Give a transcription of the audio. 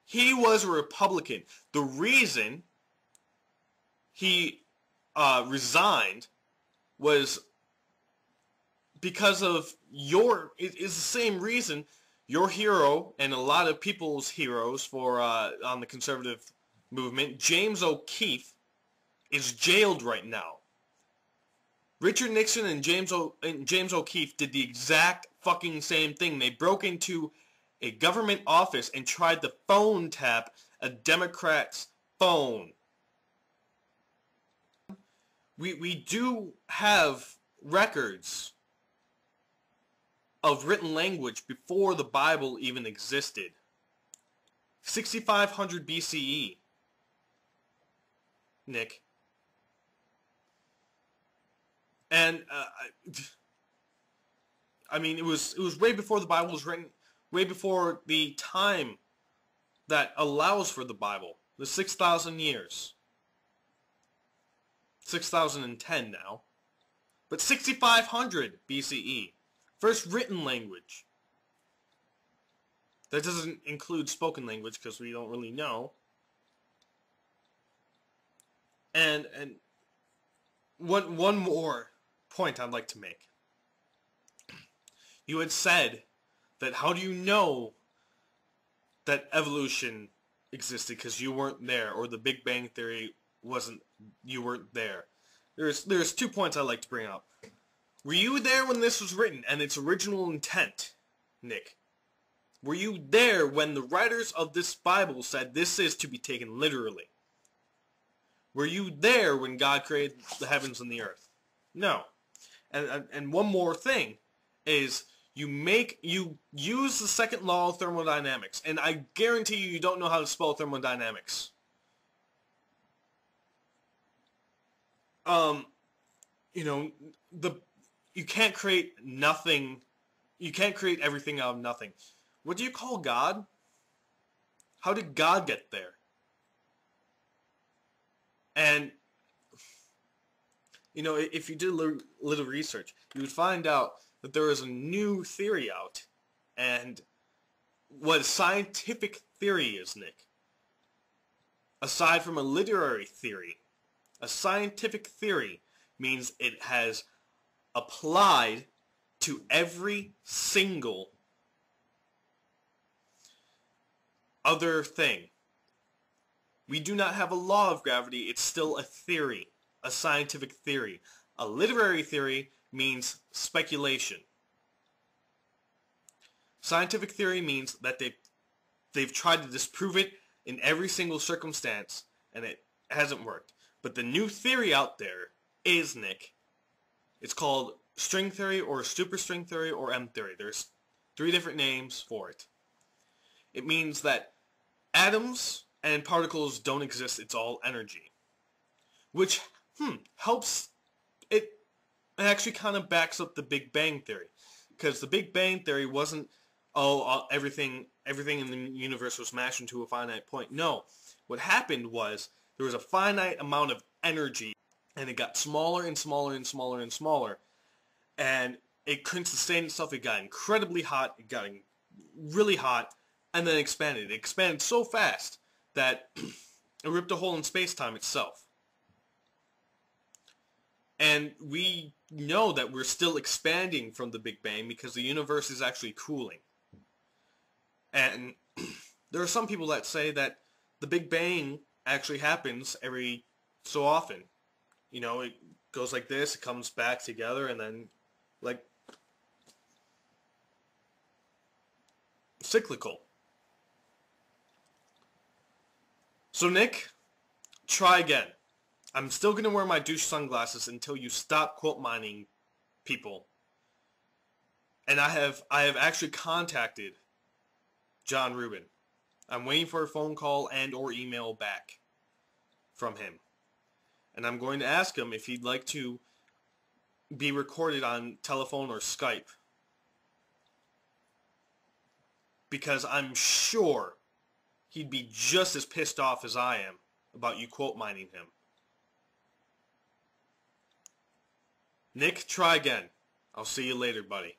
He was a Republican. The reason he resigned was because of it's the same reason your hero and a lot of people's heroes for on the conservative movement, James O'Keefe, is jailed right now. Richard Nixon and James O'Keefe did the exact fucking same thing. They broke into a government office and tried to phone tap a Democrat's phone. We do have records of written language before the Bible even existed. 6500 BCE, Nick. And I mean, it was way before the Bible was written, way before the time that allows for the Bible. The 6,000 years. 6,010 now. But 6500 BCE. First written language. That doesn't include spoken language because we don't really know. And one more point I'd like to make. You had said that how do you know that evolution existed because you weren't there, or the Big Bang Theory you weren't there. There's 2 points I'd like to bring up. Were you there when this was written and its original intent, Nick? Were you there when the writers of this Bible said this is to be taken literally? Were you there when God created the heavens and the earth? No. And one more thing is you use the second law of thermodynamics, and I guarantee you don't know how to spell thermodynamics. You know, you can't create nothing. You can't create everything out of nothing. What do you call God? How did God get there? And, you know, if you did a little research, you would find out that there is a new theory out. And what a scientific theory is, Nick, aside from a literary theory, a scientific theory means it has applied to every single other thing. We do not have a law of gravity. It's still a theory, a scientific theory. A literary theory means speculation. Scientific theory means that they've tried to disprove it in every single circumstance, and it hasn't worked. But the new theory out there is, Nick, it's called string theory or superstring theory or M theory. There's 3 different names for it. It means that atoms and particles don't exist. It's all energy. Which, helps. It actually kind of backs up the Big Bang Theory. Because the Big Bang Theory wasn't, everything in the universe was smashed into a finite point. No. What happened was there was a finite amount of energy, and it got smaller and smaller and smaller and smaller. And it couldn't sustain itself. It got incredibly hot. It got really hot, and then expanded. It expanded so fast that it ripped a hole in space-time itself. And we know that we're still expanding from the Big Bang because the universe is actually cooling. And there are some people that say that the Big Bang actually happens every so often. You know, it goes like this, it comes back together, and then, like, cyclical. So, Nick, try again. I'm still going to wear my douche sunglasses until you stop quote mining people. And I have actually contacted John Rubin. I'm waiting for a phone call and or email back from him. And I'm going to ask him if he'd like to be recorded on telephone or Skype. Because I'm sure he'd be just as pissed off as I am about you quote mining him. Nick, try again. I'll see you later, buddy.